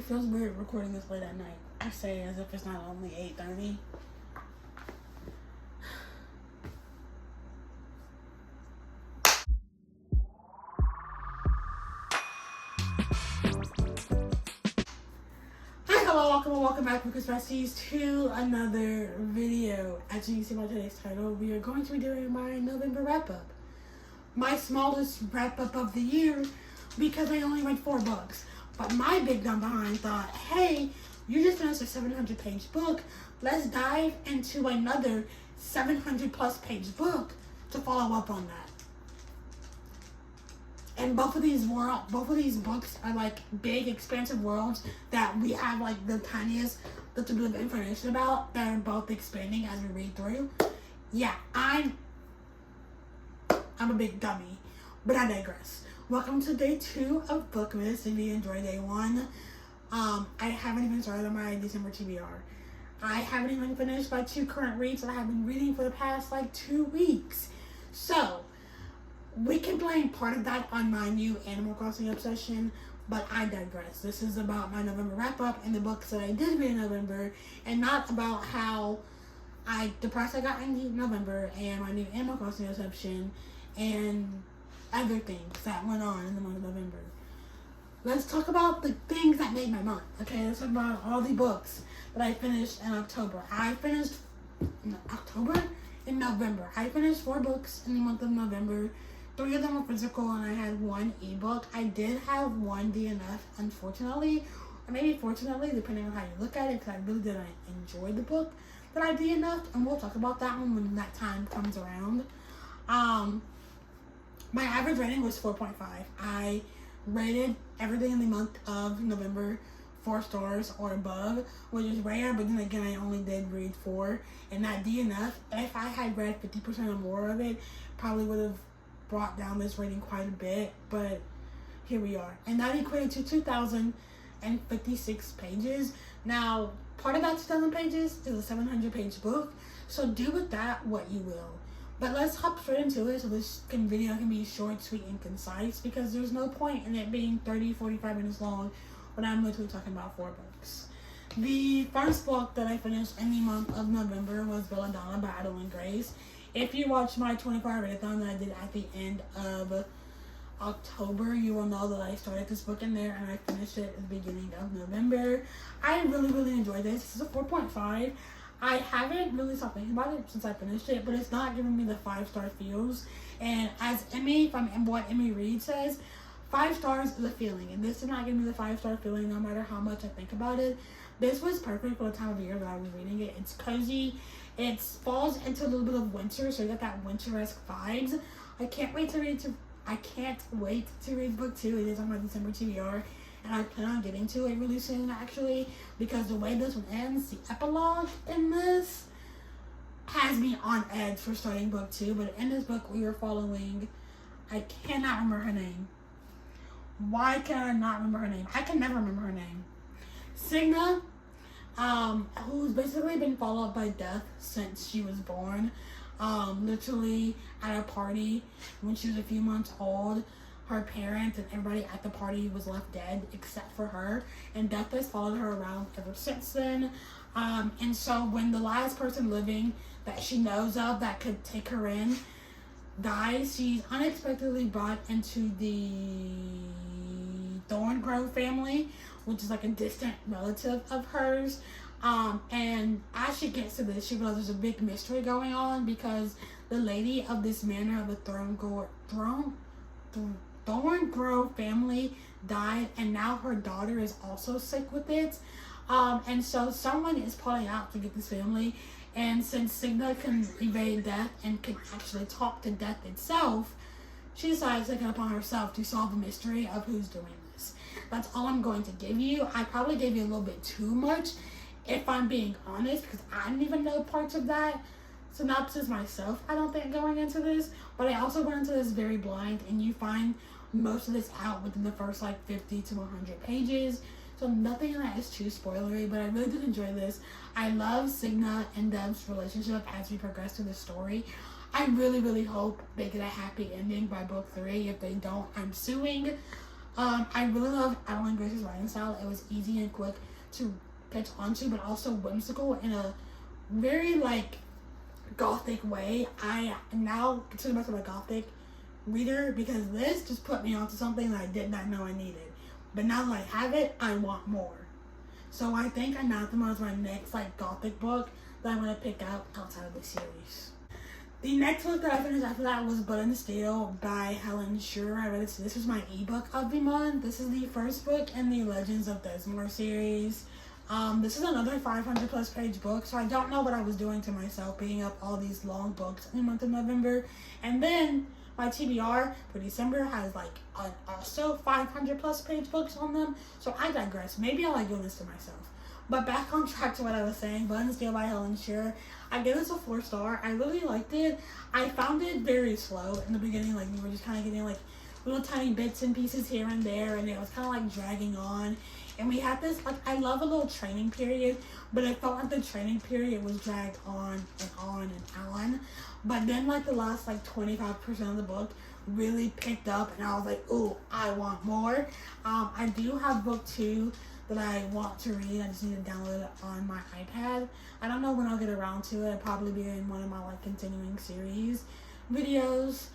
feels weird recording this late at night. I say as if it's not only 8:30. Hi, hello, welcome back, Bookmas Besties, to another video. As you can see by today's title, we are going to be doing my November wrap-up. My smallest wrap-up of the year, because I only read 4 books. But my big dumb behind thought, hey, you just finished a 700-page book. Let's dive into another 700-plus page book to follow up on that. And both of these books are like big, expansive worlds that we have like the tiniest little bit of information about that are both expanding as we read through. Yeah, I'm a big dummy, but I digress. Welcome to day 2 of Bookmas. If you enjoy day 1, I haven't even started on my December TBR. I haven't even finished my 2 current reads that I have been reading for the past like 2 weeks. So, we can blame part of that on my new Animal Crossing obsession, but I digress. This is about my November wrap-up and the books that I did read in November, and not about how depressed I got in November and my new Animal Crossing obsession and other things that went on in the month of November. Let's talk about the things that made my month. Okay, let's talk about all the books that I finished in October. In November. I finished 4 books in the month of November. 3 of them were physical, and I had 1 ebook. I did have 1 DNF, unfortunately, or maybe fortunately, depending on how you look at it, because I really didn't enjoy the book that I DNF'd, and we'll talk about that one when that time comes around. My average rating was 4.5. I rated everything in the month of November 4 stars or above, which is rare, but then again, I only did read 4. And that DNF, if I had read 50% or more of it, probably would have brought down this rating quite a bit, but here we are. And that equated to 2,056 pages. Now, part of that 2,000 pages is a 700-page book, so do with that what you will. But let's hop straight into it so this video can be short, sweet, and concise, because there's no point in it being 30-45 minutes long when I'm literally talking about 4 books. The first book that I finished in the month of November was Belladonna by Adeline Grace. If you watched my 24-hour readathon that I did at the end of October, you will know that I started this book in there and I finished it at the beginning of November. I really enjoyed this. This is a 4.5. I haven't really stopped thinking about it since I finished it, but it's not giving me the 5-star feels. And as Emmy, from what Emmy Reed says, 5 stars is a feeling, and this did not give me the 5-star feeling no matter how much I think about it. This was perfect for the time of year that I was reading it. It's cozy. It falls into a little bit of winter, so you got that winter-esque vibes. I can't wait to read book 2. It is on my December TBR, and I plan on getting to it really soon, actually, because the way this one ends, the epilogue in this has me on edge for starting book 2. But in this book, we were following, I cannot remember her name. Why can I not remember her name? I can never remember her name. Signa, who's basically been followed by death since she was born. Literally at a party when she was a few months old, her parents and everybody at the party was left dead except for her, and death has followed her around ever since then. And so when the last person living that she knows of that could take her in dies, she's unexpectedly brought into the Thorngrove family, which is like a distant relative of hers. And as she gets to this, she realizes there's a big mystery going on, because the lady of this manor of the Thorngrove family died, and now her daughter is also sick with it. And so someone is plotting out to get this family, and since Signa can evade death and can actually talk to death itself, she decides to take it upon herself to solve the mystery of who's doing this. That's all I'm going to give you. I probably gave you a little bit too much, if I'm being honest, because I didn't even know parts of that synopsis myself, I don't think, going into this. But I also went into this very blind, and you find most of this out within the first like 50 to 100 pages. So nothing in that is too spoilery, but I really did enjoy this. I love Signa and Dev's relationship as we progress through the story. I really hope they get a happy ending by book 3. If they don't, I'm suing. I really love Adeline Grace's writing style. It was easy and quick to catch onto, but also whimsical in a very like gothic way. I now consider myself a gothic reader because this just put me onto something that I did not know I needed. But now that I have it, I want more. So I think Anathema is my next like gothic book that I'm gonna pick up outside of the series. The next book that I finished after that was Blood and Steel by Helen Shure. I read it. This was my ebook of the month. This is the first book in the Legends of Desmore series. This is another 500 plus page book, so I don't know what I was doing to myself picking up all these long books in the month of November. And then my TBR for December has like also 500 plus page books on them, so I digress. Maybe I like doing this to myself. But back on track to what I was saying, Blood and Steel by Helen Shure. I give this a 4-star. I really liked it. I found it very slow in the beginning. Like, we were just kind of getting like little tiny bits and pieces here and there, and it was kind of like dragging on. And we had this, like, I love a little training period, but it felt like the training period was dragged on and on and on. But then, like, the last, like, 25% of the book really picked up, and I was like, ooh, I want more. I do have book 2 that I want to read. I just need to download it on my iPad. I don't know when I'll get around to it. It'll probably be in one of my, like, continuing series videos.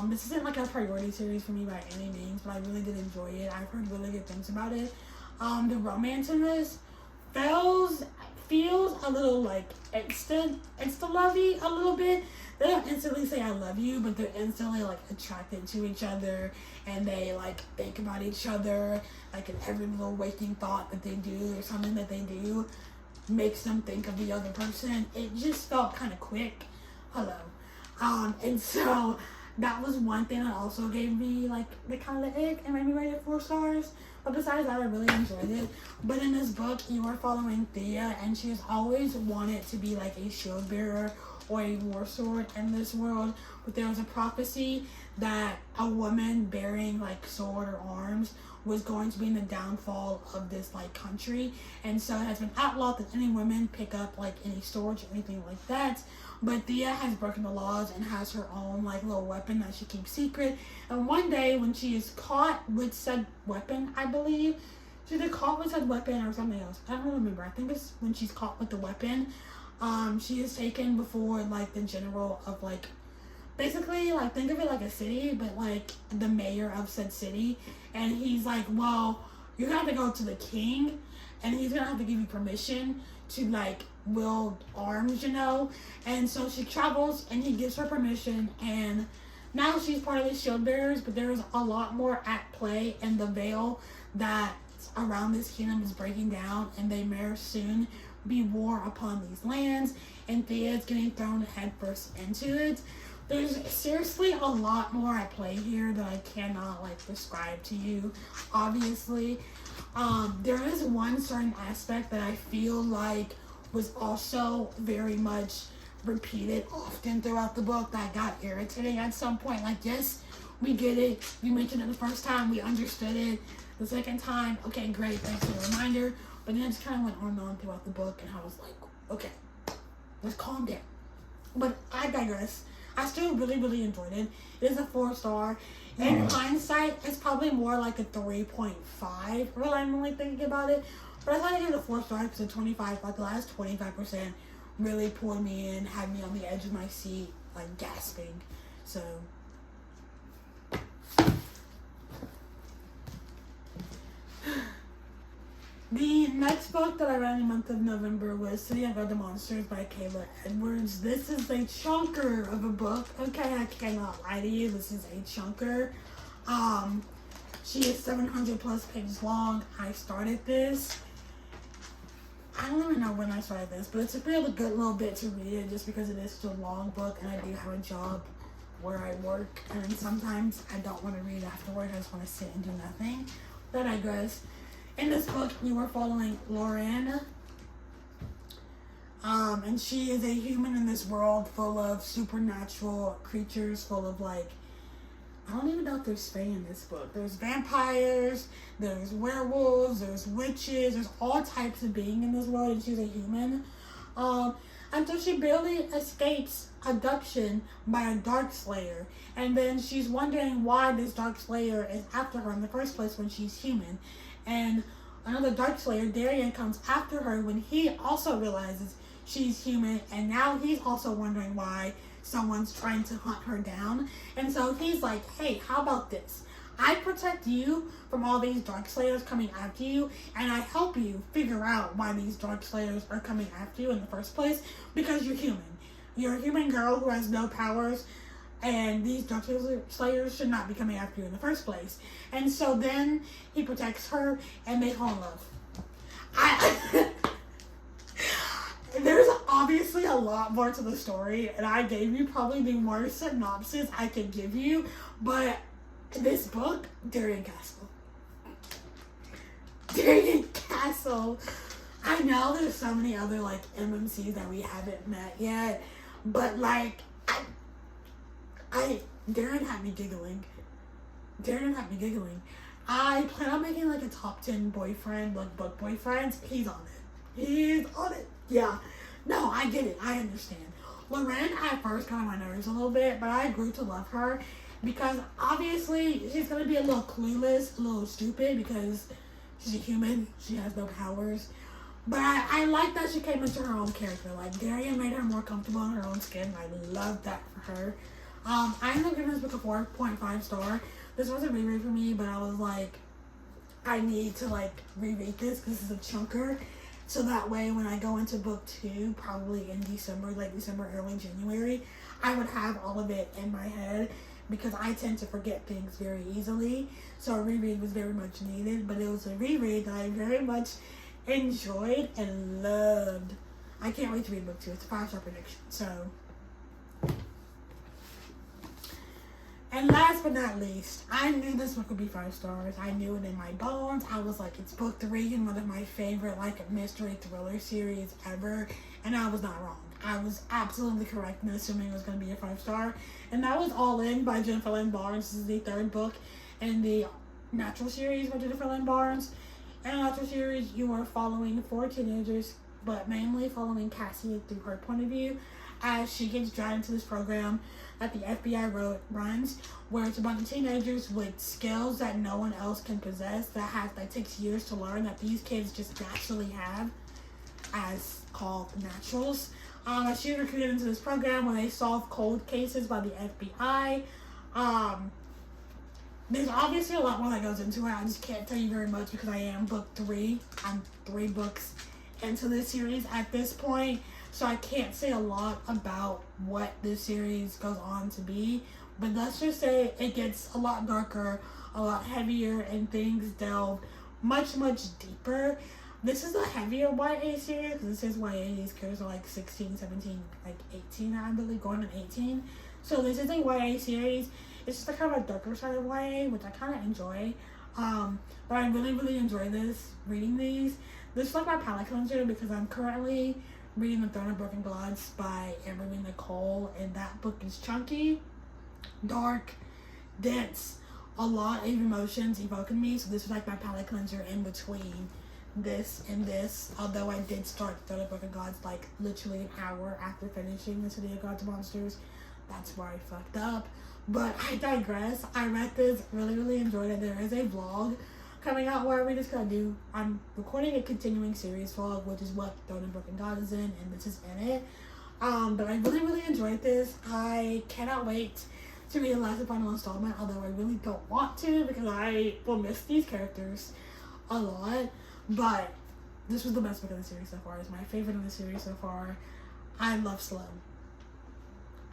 This isn't, like, a priority series for me by any means, but I really did enjoy it. I've heard really good things about it. The romance in this feels a little like insta-lovey a little bit. They don't instantly say I love you, but they're instantly like attracted to each other, and they like think about each other, like in every little waking thought that they do or something that they do makes them think of the other person. It just felt kind of quick. Hello. And so that was one thing that also gave me like the kind of the ick and made me rate it 4 stars. But besides that, I really enjoyed it. But in this book, you are following Thea, and she has always wanted to be like a shield bearer or a war sword in this world. But there was a prophecy that a woman bearing like sword or arms was going to be in the downfall of this like country, and so it has been outlawed that any women pick up like any swords or anything like that. But Thea has broken the laws and has her own like little weapon that she keeps secret. And one day when she is caught with said weapon, I believe she's either caught with said weapon or something else. I don't remember. I think it's when she's caught with the weapon. She is taken before like the general of like, basically like think of it like a city, but like the mayor of said city. And he's like, well, you're gonna have to go to the king, and he's gonna have to give you permission to like wield arms, you know. And so she travels, and he gives her permission, and now she's part of the shield bearers. But there is a lot more at play, and the veil that around this kingdom is breaking down, and they may soon be war upon these lands, and Thea is getting thrown headfirst into it. There's seriously a lot more at play here that I cannot like describe to you, obviously. There is one certain aspect that I feel like was also very much repeated often throughout the book that got irritating at some point. Like, yes, we get it. You mentioned it the first time. We understood it. The second time, okay, great. Thanks for the reminder. But then it just kind of went on and on throughout the book, and I was like, okay, let's calm down. But I digress. I still really, really enjoyed it. It is a 4-star. In hindsight, it's probably more like a 3.5. Really, I'm really thinking about it. But I thought I gave it a 4 star because the 25, like the last 25% really pulled me in, had me on the edge of my seat, like gasping. So the next book that I read in the month of November was City of Other Monsters by Kayla Edwards. This is a chunker of a book. Okay, I cannot lie to you. This is a chunker. She is 700 plus pages long. I started this. I don't even know when I started this, but it's a really good little bit to read it just because it is such a long book, and I do have a job where I work, and sometimes I don't want to read after work. I just want to sit and do nothing. But I digress. In this book, you are following Lauren, and she is a human in this world full of supernatural creatures, full of like, I don't even know if there's fae in this book. There's vampires, there's werewolves, there's witches, there's all types of being in this world, and she's a human. I until she barely escapes abduction by a Dark Slayer. And then she's wondering why this Dark Slayer is after her in the first place when she's human. And another Dark Slayer, Darian, comes after her when he also realizes she's human, and now he's also wondering why someone's trying to hunt her down. And so he's like, hey, how about this? I protect you from all these Dark Slayers coming after you, and I help you figure out why these Dark Slayers are coming after you in the first place, because you're human. You're a human girl who has no powers, and these Dark Slayers should not be coming after you in the first place. And so then he protects her, and they fall in love. There's obviously a lot more to the story, and I gave you probably the worst synopsis I could give you, but this book, Darian Castle. Darian Castle. I know there's so many other, like, MMCs that we haven't met yet, but, like, Darren had me giggling. I plan on making, like, a top 10 boyfriend, like, book boyfriends. He's on it. Yeah. No, I get it. I understand. Loren at first got on my nerves a little bit, but I grew to love her because obviously she's going to be a little clueless, a little stupid because she's a human. She has no powers. But I like that she came into her own character. Like, Darian made her more comfortable in her own skin. I love that for her. I ended up giving this book a 4.5 star. This was a reread for me, but I was like, I need to, like, reread this because this is a chunker. So that way, when I go into book 2, probably in December, late December, early January, I would have all of it in my head because I tend to forget things very easily. So a reread was very much needed, but it was a reread that I very much enjoyed and loved. I can't wait to read book 2. It's a 5-star prediction. So, and last but not least, I knew this book would be 5 stars. I knew it in my bones. I was like, it's book 3 in one of my favorite, like, mystery thriller series ever. And I was not wrong. I was absolutely correct in assuming it was going to be a 5-star. And that was All In by Jennifer Lynn Barnes. This is the 3rd book in the Natural series by Jennifer Lynn Barnes. In the Natural series, you are following 4 teenagers, but mainly following Cassie through her point of view as she gets dragged into this program that the FBI runs, where it's a bunch of teenagers with skills that no one else can possess, that takes years to learn, that these kids just naturally have, as called naturals. She's recruited into this program where they solve cold cases by the FBI. There's obviously a lot more that goes into it. I just can't tell you very much because I am book 3. I'm 3 books into this series at this point. So I can't say a lot about what this series goes on to be. But let's just say it gets a lot darker, a lot heavier, and things delve much, much deeper. This is a heavier YA series because this is YA. These characters are like 16, 17, like 18, I believe, going on 18. So this is a YA series. It's just a kind of a darker side of YA, which I kind of enjoy. But I really, really enjoy reading these. This is like my palate cleanser because I'm currently reading The Throne of Broken Gods by Emily Nicole, and that book is chunky, dark, dense, a lot of emotions evoking me. So this is like my palate cleanser in between this and this. Although I did start The Throne of Broken Gods like literally an hour after finishing The City of Gods and Monsters. That's where I fucked up. But I digress. I read this, really, really enjoyed it. There is a vlog coming out where we just gonna do, I'm recording a continuing series vlog, which is what Throne of Broken God is in, and this is in it. But I really, really enjoyed this. I cannot wait to read the last and final installment, although I really don't want to because I will miss these characters a lot. But this was the best book of the series so far. It's my favorite of the series so far. I love Sloan.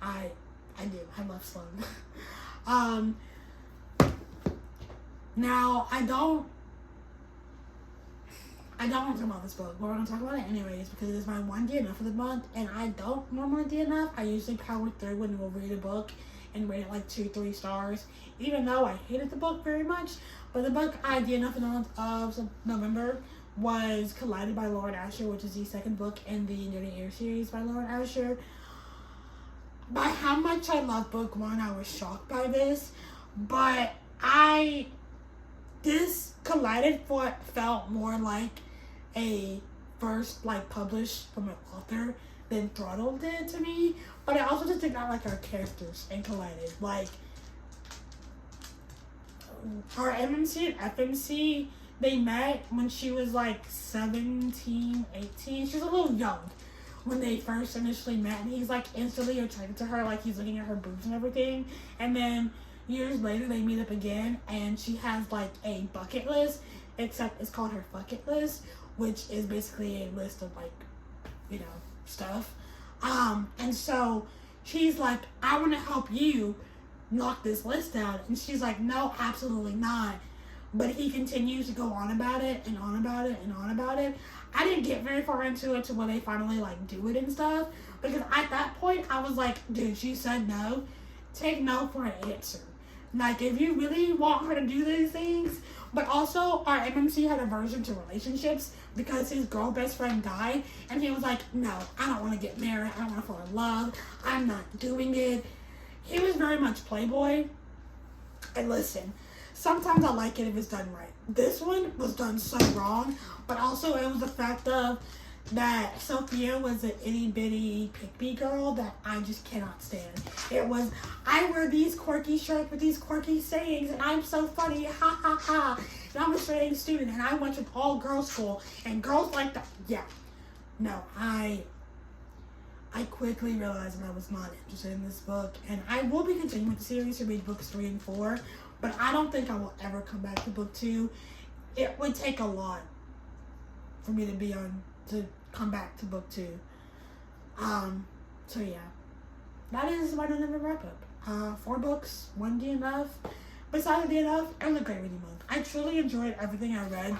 I do. I love Sloan. Now, I don't want to talk about this book, but we're going to talk about it anyways because it is my one D enough for the month, and I don't normally do enough. I usually power through when we'll read a book and rate it like 2-3 stars, even though I hated the book very much. But the book I did enough in the month of November was Collided by Lauren Asher, which is the 2nd book in the Nerdy Air series by Lauren Asher. By how much I love book 1, I was shocked by this, but this Collided felt more like a first, like, published from an author than Throttle did to me. But I also just did not like our characters and collided. Like, our MMC and FMC, they met when she was like 17, 18. She was a little young when they first initially met, and he's like instantly attracted to her, like he's looking at her boobs and everything. And then years later they meet up again, and she has like a bucket list, except it's called her bucket list, which is basically a list of like, you know, stuff. And so she's like, I want to help you knock this list out. And she's like, no, absolutely not. But he continues to go on about it and on about it and on about it. I didn't get very far into it to where they finally like do it and stuff, because at that point I was like, dude, she said no. Take no for an answer. Like, if you really want her to do these things. But also, our MMC had aversion to relationships because his girl best friend died, and he was like, no, I don't want to get married, I don't want to fall in love, I'm not doing it. He was very much playboy. And listen, sometimes I like it if it's done right. This one was done so wrong, but also it was the fact of that Sophia was an itty bitty pick-me girl that I just cannot stand. It was, I wear these quirky shirts with these quirky sayings, and I'm so funny, ha ha ha, and I'm a straight A student, and I went to all girls school, and girls like that. Yeah, no, I quickly realized that I was not interested in this book, and I will be continuing the series to read books 3 and 4, but I don't think I will ever come back to book 2. It would take a lot for me to come back to book 2. So yeah, that is my November wrap up. 4 books, 1 DNF. Besides the DNF, it was a great reading month. I truly enjoyed everything I read.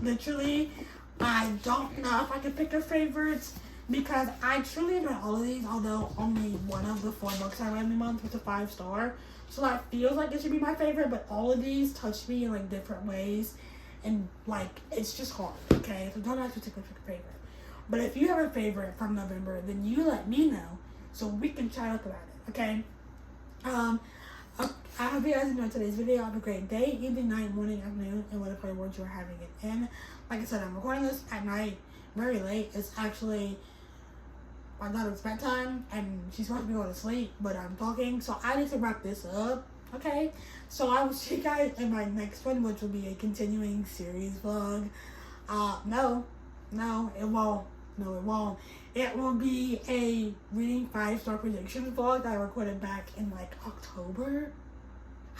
Literally, I don't know if I could pick a favorite, because I truly enjoyed all of these, although only one of the 4 books I read in the month was a 5-star. So that feels like it should be my favorite, but all of these touched me in like different ways. And like, it's just hard, okay? So don't actually pick a favorite. But if you have a favorite from November, then you let me know so we can chat up about it, okay? I hope you guys enjoyed today's video. Have a great day, evening, night, morning, afternoon, and whatever words you're having it in. Like I said, I'm recording this at night, very late. It's actually my daughter's bedtime, and she's supposed to be going to sleep, but I'm talking, so I need to wrap this up, okay? So I will see you guys in my next one, which will be a continuing series vlog. No, it won't. No, it won't. It will be a reading 5-star predictions vlog that I recorded back in like October,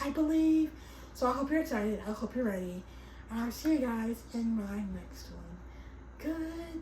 I believe. So I hope you're excited. I hope you're ready. And I'll see you guys in my next one. Good